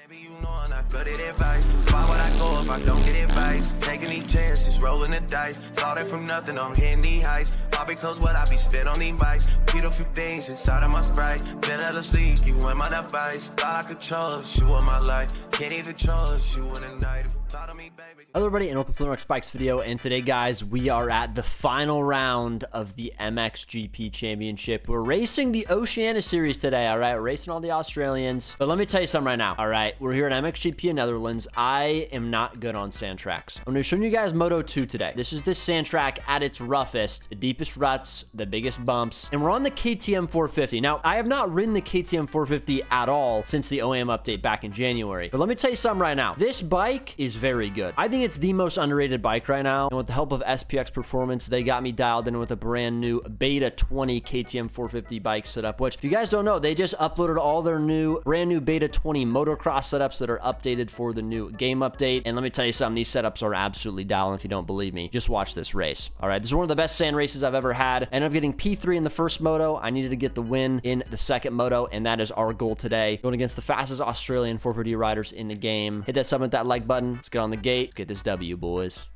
Baby, you know I'm not good at advice. Why would I go if I don't get advice? Taking these chances, rolling the dice. Thought it from nothing, I'm hitting these heights. All because what I be spit on these bikes. Repeat a few things inside of my sprite. Been out of sleep, you in my device. Thought I could trust you in my life. Can't even trust you in the night. Thought of me, baby. Hello everybody and welcome to the MX Bikes video, and today guys we are at the final round of the MXGP Championship. We're racing the Oceania Series today, alright? We're racing all the Australians, but let me tell you something right now, alright? We're here at MXGP in Netherlands. I am not good on sand tracks. I'm going to be showing you guys Moto 2 today. This is this sand track at its roughest, the deepest ruts, the biggest bumps, and we're on the KTM 450. Now, I have not ridden the KTM 450 at all since the OAM update back in January, but let me tell you something right now. This bike is very good. I think it's the most underrated bike right now, and with the help of SPX Performance, they got me dialed in with a brand new Beta 20 KTM 450 bike setup, which if you guys don't know, they just uploaded all their brand new Beta 20 motocross setups that are updated for the new game update. And let me tell you something, these setups are absolutely dialing. If you don't believe me, just watch this race. All right, this is one of the best sand races I've ever had. I ended up getting P3 in the first moto. I needed to get the win in the second moto, and that is our goal today, going against the fastest Australian 450 riders in the game. Hit that sub and that like button. Let's get on the gate. Let's get this W, boys.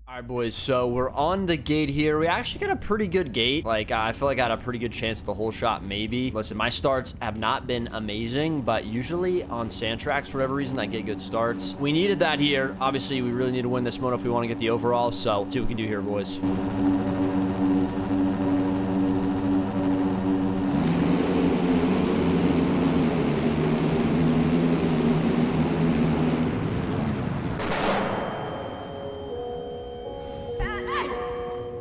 All right, boys, so we're on the gate here. We actually got a pretty good gate. Like, I feel like I had a pretty good chance at the whole shot, maybe. Listen, my starts have not been amazing, but usually on sand tracks, for whatever reason, I get good starts. We needed that here. Obviously, we really need to win this moto if we want to get the overall, so let's see what we can do here, boys.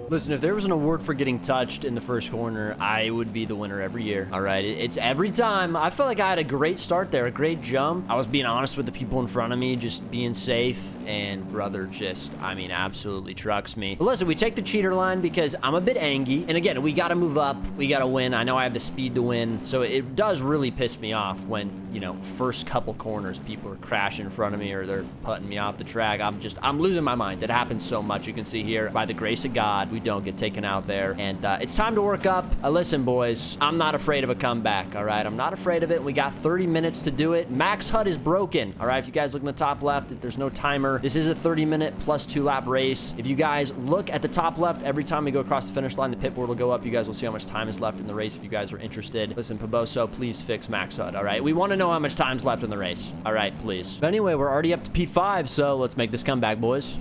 Listen, if there was an award for getting touched in the first corner, I would be the winner every year. All right, it's every time. I feel like I had a great start there, a great jump. I was being honest with the people in front of me, just being safe, and brother just, I mean, absolutely trucks me. But listen, we take the cheater line because I'm a bit angry. And again, we got to move up. We got to win. I know I have the speed to win. So it does really piss me off when, you know, first couple corners, people are crashing in front of me or they're putting me off the track. I'm losing my mind. It happens so much. You can see here, by the grace of God, we don't get taken out there, and it's time to work up. Listen, boys, I'm not afraid of a comeback. All right, I'm not afraid of it. We got 30 minutes to do it. Max HUD is broken. All right, if you guys look in the top left, there's no timer. This is a 30-minute plus 2-lap race. If you guys look at the top left, every time we go across the finish line, the pit board will go up. You guys will see how much time is left in the race if you guys are interested. Listen, Paboso, please fix Max HUD. All right, we want to know how much time's left in the race. All right, please. But anyway, we're already up to P5, so let's make this comeback, boys.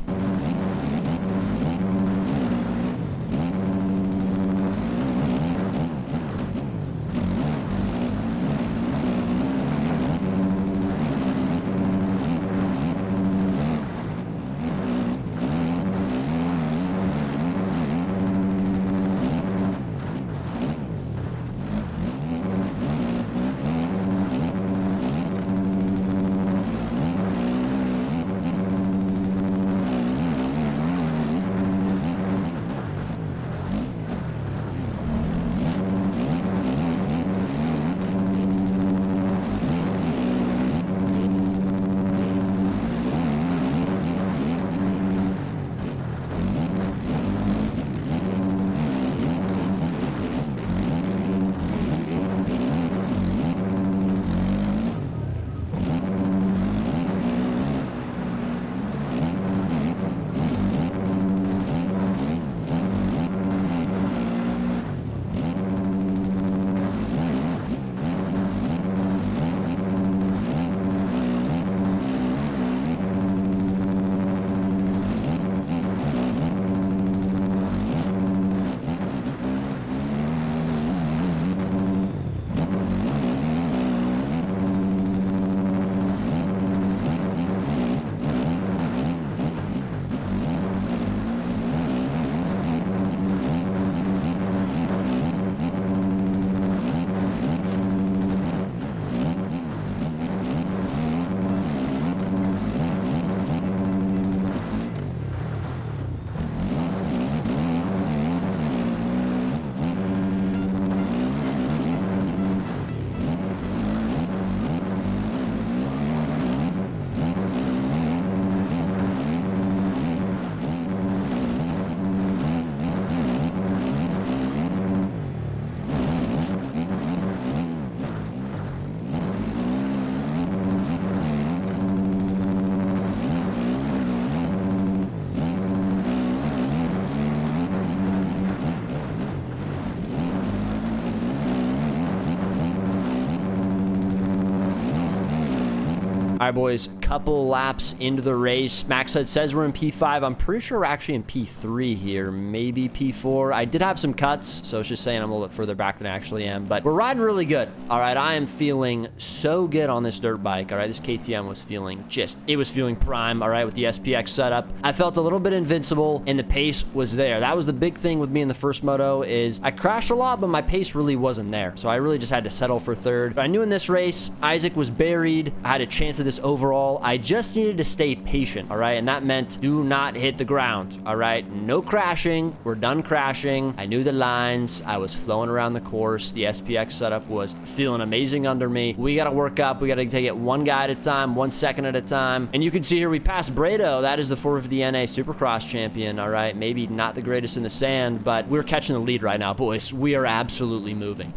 All right, boys, couple laps into the race. Max Head says we're in P5. I'm pretty sure we're actually in P3 here, maybe P4. I did have some cuts, so it's just saying I'm a little bit further back than I actually am, but we're riding really good. All right, I am feeling so good on this dirt bike. All right, this KTM was feeling it was feeling prime, all right, with the SPX setup. I felt a little bit invincible, and the pace was there. That was the big thing with me in the first moto is I crashed a lot, but my pace really wasn't there, so I really just had to settle for third. But I knew in this race, Isaac was buried. I had a chance of this overall. I just needed to stay patient, all right? And that meant do not hit the ground, all right? No crashing. We're done crashing. I knew the lines. I was flowing around the course. The SPX setup was feeling amazing under me. We got to work up. We got to take it one guy at a time, 1 second at a time. And you can see here we passed Brado. That is the 450 NA Supercross champion, all right? Maybe not the greatest in the sand, but we're catching the lead right now, boys. We are absolutely moving.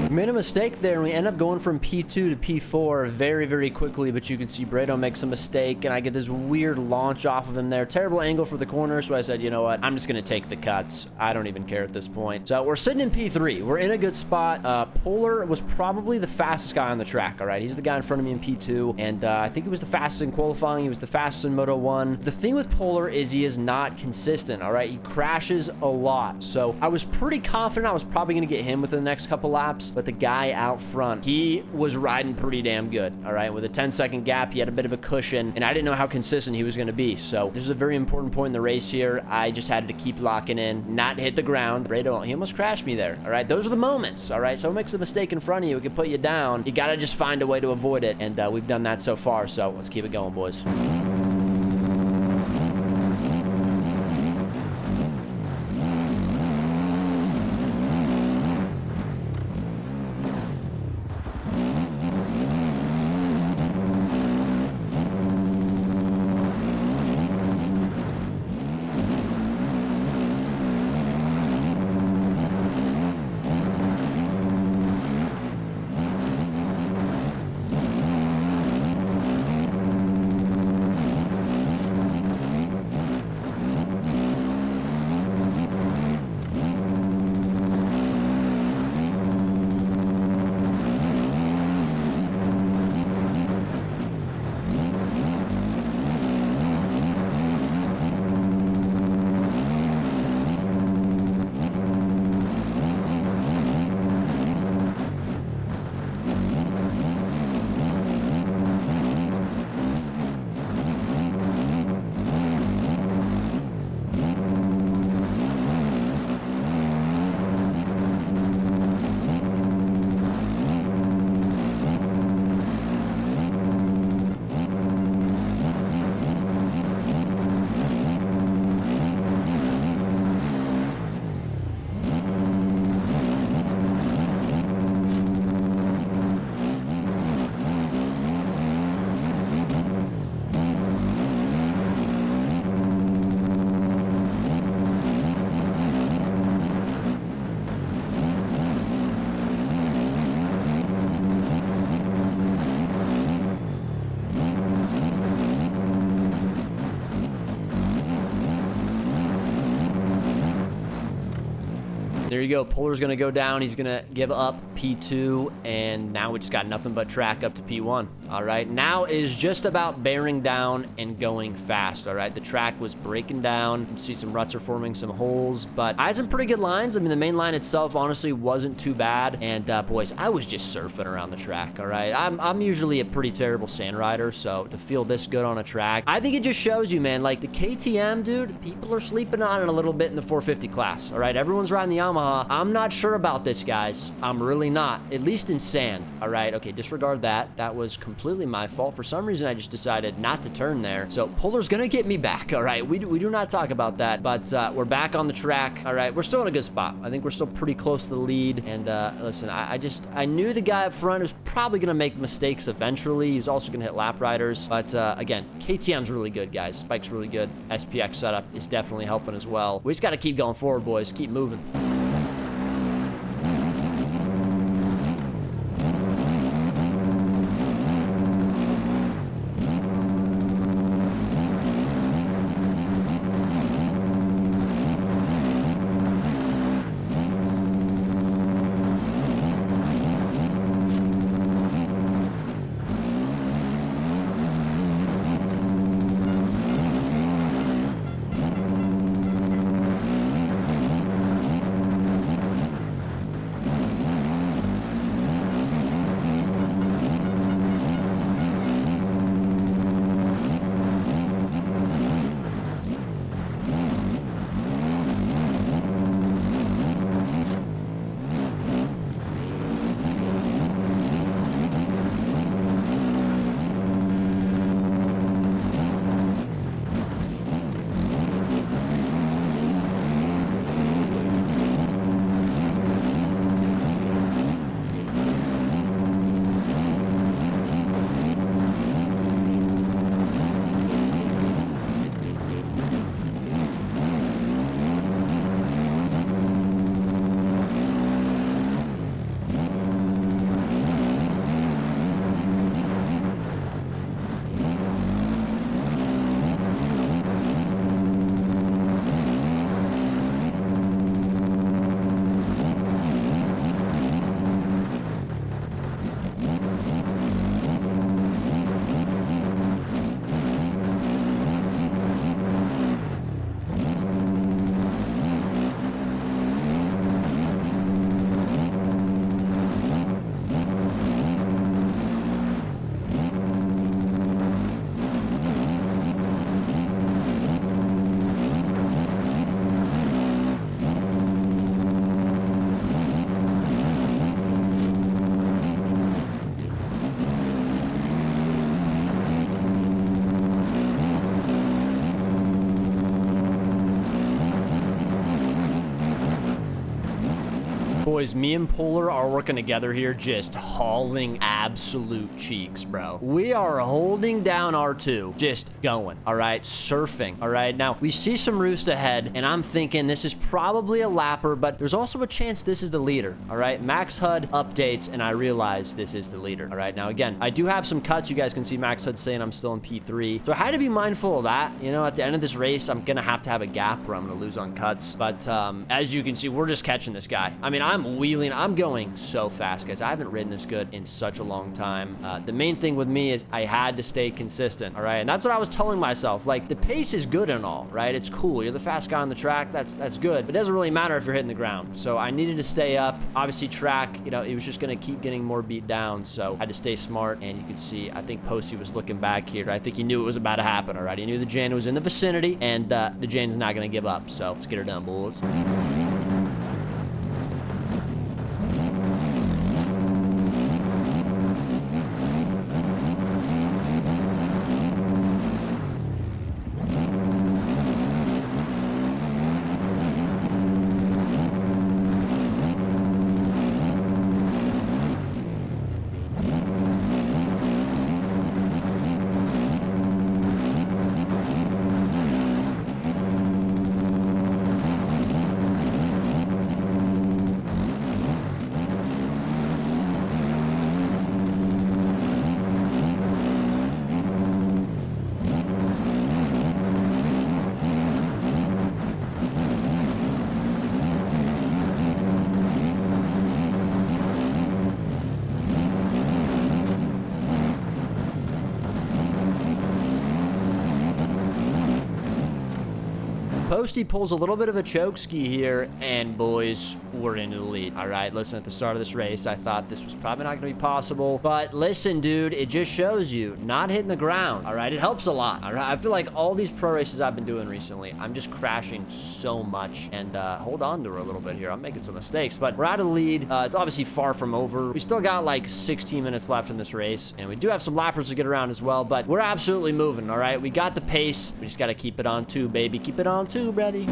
Made a mistake there, and we end up going from P2 to P4 very, very quickly, but you can see Brado makes a mistake, and I get this weird launch off of him there. Terrible angle for the corner, so I said, you know what? I'm just going to take the cuts. I don't even care at this point. So we're sitting in P3. We're in a good spot. Polar was probably the fastest guy on the track, all right? He's the guy in front of me in P2, and I think he was the fastest in qualifying. He was the fastest in Moto 1. The thing with Polar is he is not consistent, all right? He crashes a lot, so I was pretty confident I was probably going to get him within the next couple laps, but the guy out front, he was riding pretty damn good, all right? With a 10-second gap, he had a bit of a cushion, and I didn't know how consistent he was going to be. So this is a very important point in the race here. I just had to keep locking in, not hit the ground. Brado, he almost crashed me there, all right? Those are the moments, all right? Someone makes a mistake in front of you, it can put you down. You got to just find a way to avoid it, and we've done that so far, so let's keep it going, boys. There you go. Polar's going to go down. He's going to give up P2, and now we just got nothing but track up to P1. All right, now it is just about bearing down and going fast. All right, the track was breaking down. You can see some ruts are forming, some holes, but I had some pretty good lines. I mean, the main line itself honestly wasn't too bad. And boys, I was just surfing around the track. All right, I'm usually a pretty terrible sand rider, so to feel this good on a track, I think it just shows you, man, like the KTM, dude, people are sleeping on it a little bit in the 450 class. All right, everyone's riding the Yamaha. I'm not sure about this, guys. I'm really not, at least in sand. All right, okay, disregard that. That was completely my fault. For some reason, I just decided not to turn there. So Polar's gonna get me back. All right, we do not talk about that, but we're back on the track. All right, we're still in a good spot. I think we're still pretty close to the lead. And listen, I knew the guy up front was probably gonna make mistakes eventually. He's also gonna hit lap riders, but again, KTM's really good, guys. Spike's really good. SPX setup is definitely helping as well. We just got to keep going forward, boys. Keep moving. Boys, me and Polar are working together here, just hauling absolute cheeks, bro. We are holding down R2, just going, all right, surfing, all right. Now, we see some roost ahead, and I'm thinking this is probably a lapper, but there's also a chance this is the leader, all right. Max HUD updates, and I realize this is the leader, all right. Now, again, I do have some cuts. You guys can see Max HUD saying I'm still in P3, so I had to be mindful of that. You know, at the end of this race, I'm gonna have to have a gap where I'm gonna lose on cuts, but as you can see, we're just catching this guy. I mean, I'm wheeling. I'm going so fast, guys. I haven't ridden this good in such a long time. The main thing with me is I had to stay consistent, all right? And that's what I was telling myself. Like, the pace is good and all, right? It's cool. You're the fast guy on the track. That's good. But it doesn't really matter if you're hitting the ground. So I needed to stay up. Obviously, track, you know, it was just going to keep getting more beat down. So I had to stay smart. And you can see, I think Posty was looking back here. I think he knew it was about to happen, all right? He knew the Jan was in the vicinity, and the Jan's not going to give up. So let's get her done, boys. Posty pulls a little bit of a choke ski here, and boys, we're into the lead. All right, listen, at the start of this race, I thought this was probably not going to be possible, but listen, dude, it just shows you not hitting the ground. All right, it helps a lot. All right, I feel like all these pro races I've been doing recently, I'm just crashing so much, and hold on to her a little bit here. I'm making some mistakes, but we're out of the lead. It's obviously far from over. We still got like 16 minutes left in this race, and we do have some lappers to get around as well, but we're absolutely moving. All right, we got the pace. We just got to keep it on two, baby. Keep it on two, buddy.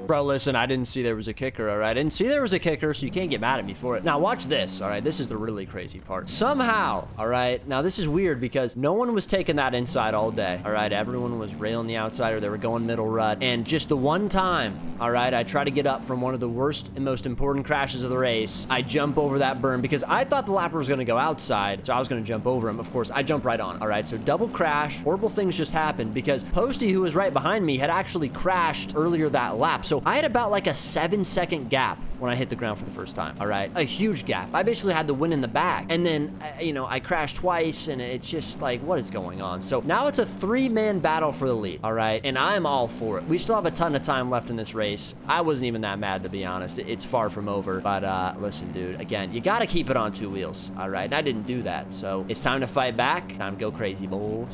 Bro, listen, I didn't see there was a kicker, all right? I didn't see there was a kicker, so you can't get mad at me for it. Now, watch this, all right? This is the really crazy part. Somehow, all right? Now, this is weird because no one was taking that inside all day, all right? Everyone was railing the outside or they were going middle rut. And just the one time, all right, I try to get up from one of the worst and most important crashes of the race. I jump over that berm because I thought the lapper was going to go outside, so I was going to jump over him. Of course, I jump right on, all right? So double crash, horrible things just happened because Posty, who was right behind me, had actually crashed earlier that lap. So I had about like a 7-second gap when I hit the ground for the first time, all right? A huge gap. I basically had the win in the bag. And then, you know, I crashed twice and it's just like, what is going on? So now it's a 3-man battle for the lead, all right? And I'm all for it. We still have a ton of time left in this race. I wasn't even that mad, to be honest. It's far from over. But listen, dude, again, you got to keep it on 2 wheels, all right? And I didn't do that. So it's time to fight back. Time to go crazy, boys.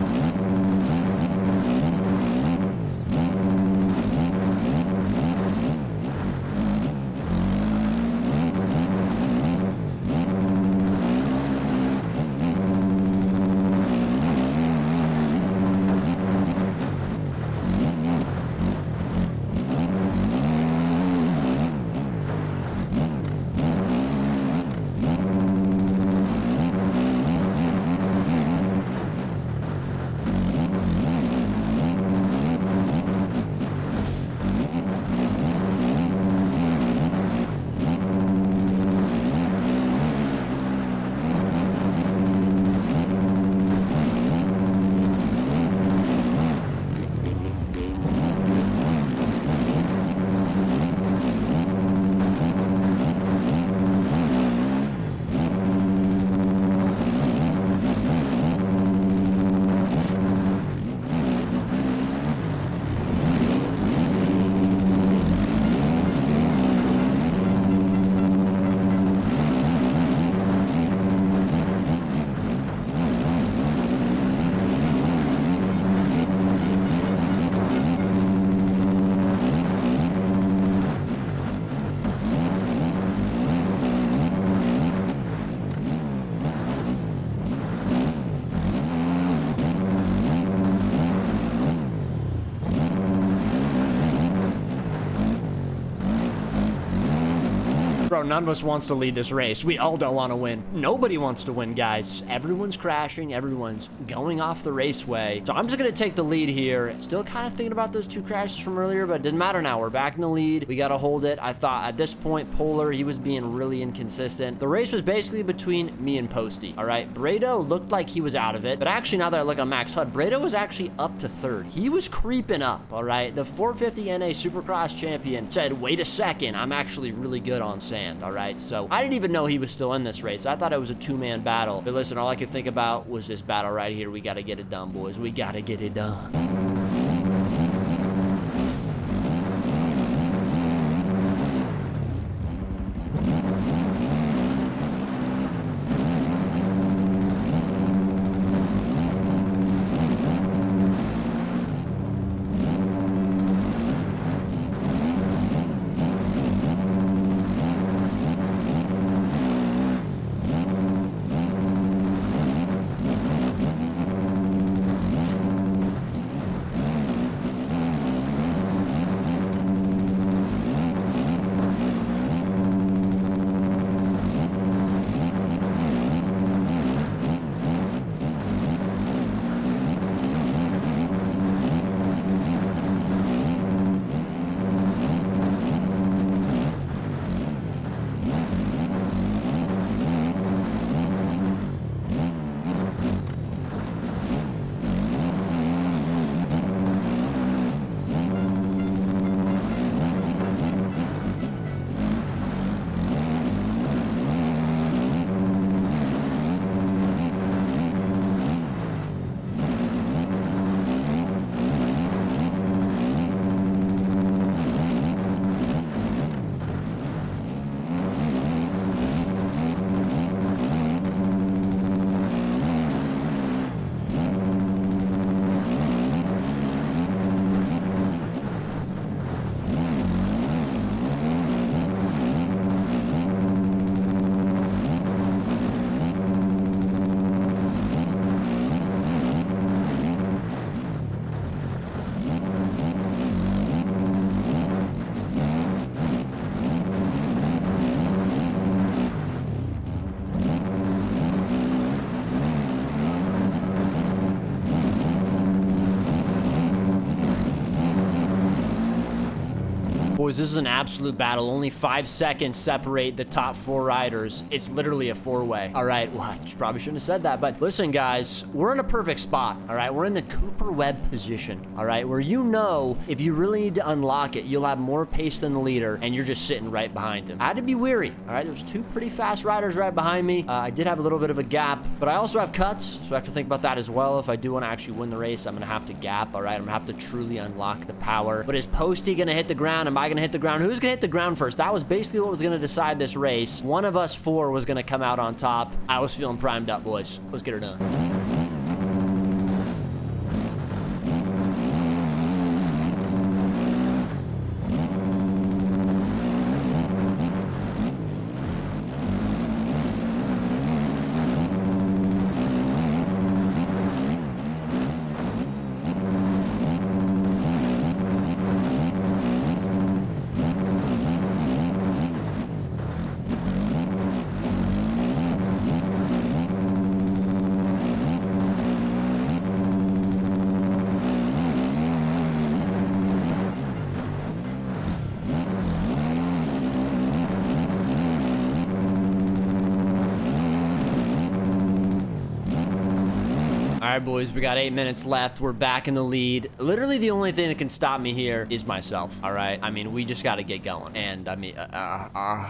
Bro, none of us wants to lead this race. We all don't want to win. Nobody wants to win, guys. Everyone's crashing. Everyone's going off the raceway. So I'm just going to take the lead here. Still kind of thinking about those 2 crashes from earlier, but it didn't matter now. We're back in the lead. We got to hold it. I thought at this point, Polar, he was being really inconsistent. The race was basically between me and Posty. All right. Brado looked like he was out of it, but actually now that I look on Max HUD, Brado was actually up to 3rd. He was creeping up. All right. The 450 NA Supercross champion said, wait a second, I'm actually really good on sand. All right. So I didn't even know he was still in this race. I thought it was a 2-man battle. But listen, all I could think about was this battle right here. We got to get it done, boys. We got to get it done. Boys, this is an absolute battle. Only 5 seconds separate the top 4 riders. It's literally a 4-way. All right, well, I probably shouldn't have said that, but listen, guys, we're in a perfect spot, all right? We're in the Cooper Webb position, all right? Where you know if you really need to unlock it, you'll have more pace than the leader, and you're just sitting right behind him. I had to be weary, all right? There's 2 pretty fast riders right behind me. I did have a little bit of a gap, but I also have cuts, so I have to think about that as well. If I do want to actually win the race, I'm going to have to gap, all right? I'm going to have to truly unlock the power. But is Posty going to hit the ground? Am I going to hit the ground? Who's going to hit the ground first? That was basically what was going to decide this race. One of us 4 was going to come out on top. I was feeling primed up, boys. Let's get her done. All right, boys, we got 8 minutes left. We're back in the lead. Literally, the only thing that can stop me here is myself, all right? I mean, we just got to get going. And, I mean,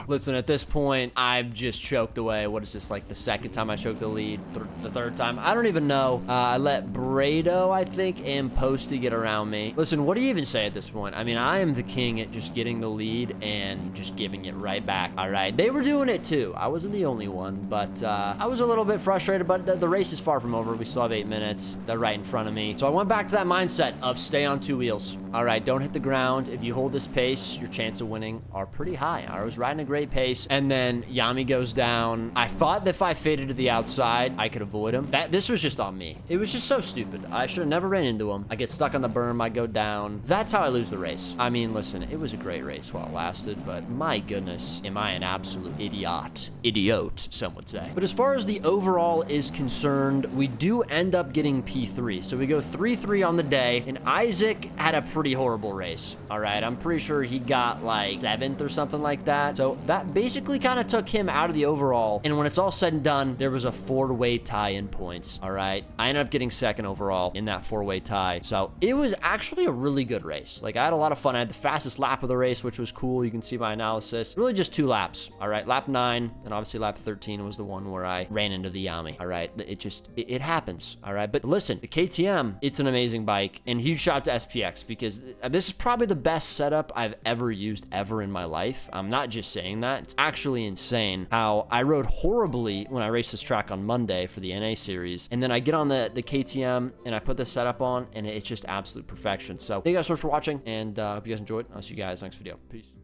listen, at this point, I've just choked away. What is this, like the 2nd time I choked the lead? The 3rd time? I don't even know. I let Brado, I think, and Posty get around me. Listen, what do you even say at this point? I mean, I am the king at just getting the lead and just giving it right back, all right? They were doing it, too. I wasn't the only one, but I was a little bit frustrated, but the race is far from over. We still have 8 minutes. minutes. They're right in front of me. So I went back to that mindset of stay on 2 wheels. All right, don't hit the ground. If you hold this pace, your chance of winning are pretty high. I was riding a great pace, and then Yami goes down. I thought that if I faded to the outside, I could avoid him. This was just on me. It was just so stupid. I should have never ran into him. I get stuck on the berm. I go down. That's how I lose the race. I mean, listen, it was a great race while it lasted, but my goodness, am I an absolute idiot. Idiot, some would say. But as far as the overall is concerned, we do end up getting P3. So we go 3-3 on the day, and Isaac had a pretty horrible race. All right, I'm pretty sure he got like 7th or something like that. So that basically kind of took him out of the overall. And when it's all said and done, there was a 4-way tie in points. All right, I ended up getting 2nd overall in that 4-way tie. So it was actually a really good race. Like, I had a lot of fun. I had the fastest lap of the race, which was cool. You can see my analysis. Really just 2 laps. All right, lap 9, and obviously lap 13 was the one where I ran into the Yami. All right, it happens. All right, but listen, the KTM, it's an amazing bike, and huge shout out to SPX, because this is probably the best setup I've ever used ever in my life. I'm not just saying that. It's actually insane how I rode horribly when I raced this track on Monday for the NA series, and then I get on the KTM and I put this setup on, and it's just absolute perfection. So thank you guys so much for watching, and hope you guys enjoyed. I'll see you guys next video. Peace.